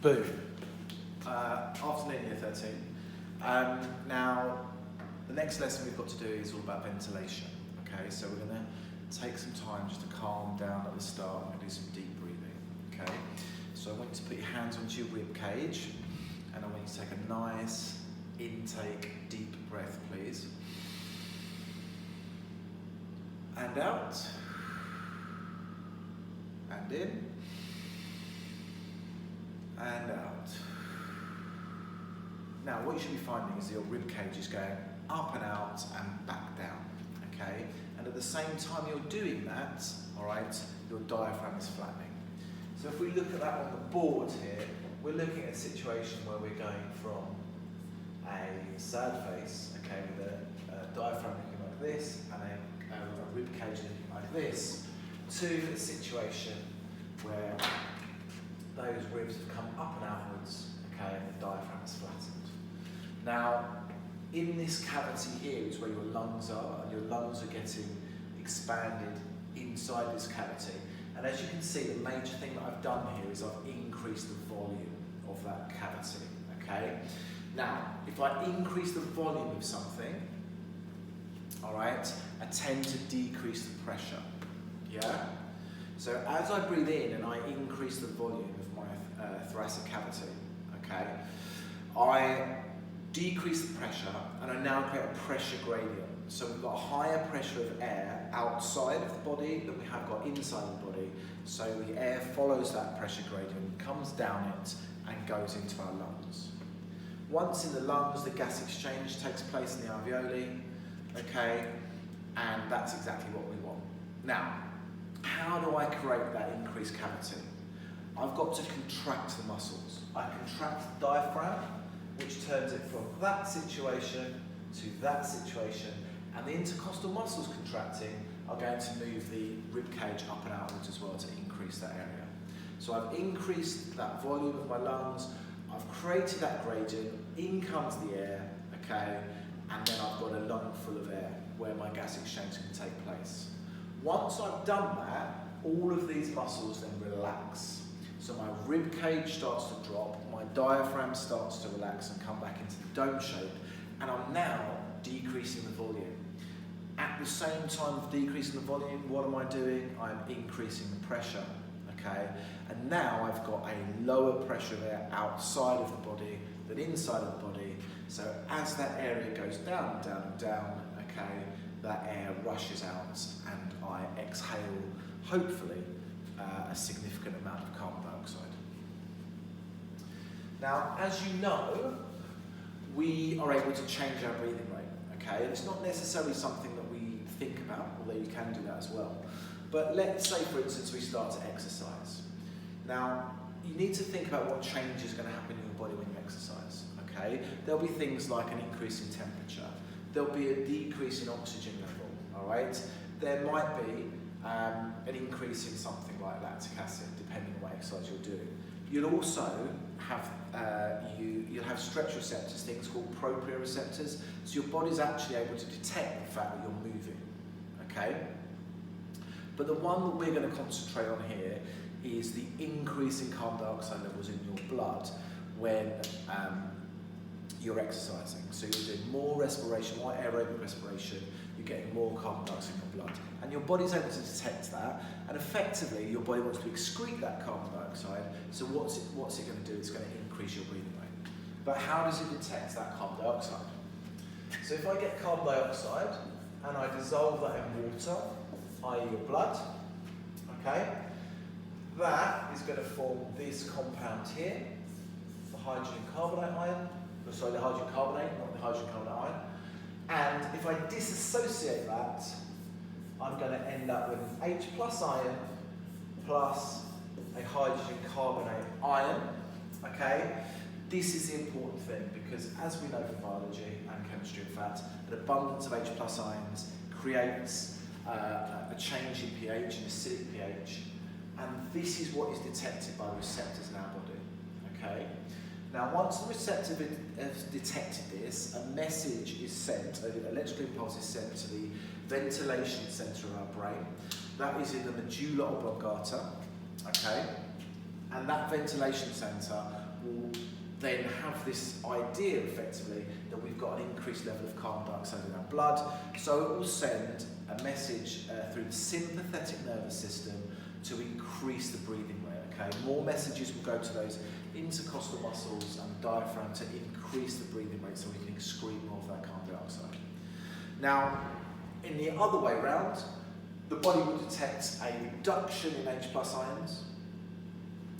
Boom. Afternoon, year 13. Now, the next lesson we've got to do is all about ventilation. Okay, so we're going to take some time just to calm down at the start and do some deep breathing. Okay, so I want you to put your hands onto your rib cage, and I want you to take a nice intake, deep breath, please. And out. And in. And out. Now, what you should be finding is your rib cage is going up and out and back down, okay? And at the same time you're doing that, all right, your diaphragm is flattening. So if we look at that on the board here, we're looking at a situation where we're going from a sad face, okay, with a diaphragm looking like this and a rib cage looking like this, to a situation where those ribs have come up and outwards, okay, and the diaphragm is flattened. Now, in this cavity here is where your lungs are, and your lungs are getting expanded inside this cavity. And as you can see, the major thing that I've done here is I've increased the volume of that cavity, okay? Now, if I increase the volume of something, all right, I tend to decrease the pressure, yeah? So as I breathe in and I increase the volume of my thoracic cavity, okay, I decrease the pressure and I now create a pressure gradient. So we've got a higher pressure of air outside of the body than we have got inside the body. So the air follows that pressure gradient, comes down it and goes into our lungs. Once in the lungs, the gas exchange takes place in the alveoli, okay, and that's exactly what we want. Now, how do I create that increased cavity? I've got to contract the muscles. I contract the diaphragm, which turns it from that situation to that situation, and the intercostal muscles contracting are going to move the rib cage up and outwards as well to increase that area. So I've increased that volume of my lungs, I've created that gradient, in comes the air, okay, and then I've got a lung full of air where my gas exchange can take place. Once I've done that, all of these muscles then relax. So my rib cage starts to drop, my diaphragm starts to relax and come back into the dome shape, and I'm now decreasing the volume. At the same time of decreasing the volume, what am I doing? I'm increasing the pressure, okay? And now I've got a lower pressure of air outside of the body than inside of the body. So as that area goes down, down, and down, okay, that air rushes out and I exhale, hopefully, a significant amount of carbon dioxide. Now, as you know, we are able to change our breathing rate, okay? And it's not necessarily something that we think about, although you can do that as well. But let's say, for instance, we start to exercise. Now, you need to think about what change is going to happen in your body when you exercise, okay? There'll be things like an increase in temperature. There'll be a decrease in oxygen level, all right? There might be an increase in something like lactic acid, depending on what exercise you're doing. You'll also have you'll have stretch receptors, things called proprioceptors. So your body's actually able to detect the fact that you're moving, okay? But the one that we're going to concentrate on here is the increase in carbon dioxide levels in your blood when you're exercising. So you're doing more respiration, more aerobic respiration, you're getting more carbon dioxide in your blood. And your body's able to detect that, and effectively your body wants to excrete that carbon dioxide, so what's it going to do? It's going to increase your breathing rate. But how does it detect that carbon dioxide? So if I get carbon dioxide and I dissolve that in water, i.e. your blood, okay, that is going to form this compound here, the hydrogen carbonate ion, sorry, the hydrogen carbonate, not the hydrogen carbonate ion. And if I disassociate that, I'm going to end up with an H plus ion plus a hydrogen carbonate ion, okay? This is the important thing because as we know from biology and chemistry in fact, an abundance of H plus ions creates a change in pH, an acidic pH, and this is what is detected by receptors in our body, okay? Now, once the receptor has detected this, a message is sent, an electrical impulse is sent to the ventilation centre of our brain. That is in the medulla oblongata, okay? And that ventilation centre will then have this idea effectively that we've got an increased level of carbon dioxide in our blood, so it will send a message through the sympathetic nervous system to increase the breathing rate. Okay, more messages will go to those intercostal muscles and the diaphragm to increase the breathing rate so we can excrete more of that carbon dioxide. Now, in the other way round, the body will detect a reduction in H+ ions,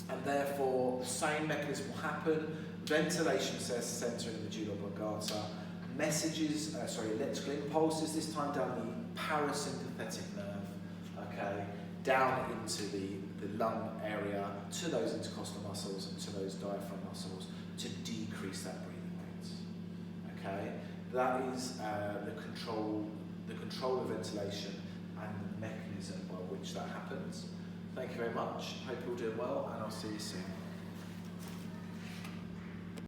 and therefore the same mechanism will happen. Ventilation centre in the medulla oblongata, electrical impulses, this time down the parasympathetic nerve, okay, down into the lung area, to those intercostal muscles and to those diaphragm muscles to decrease that breathing rate. Okay, that is the control of ventilation and the mechanism by which that happens. Thank you very much. Hope you're all doing well, and I'll see you soon.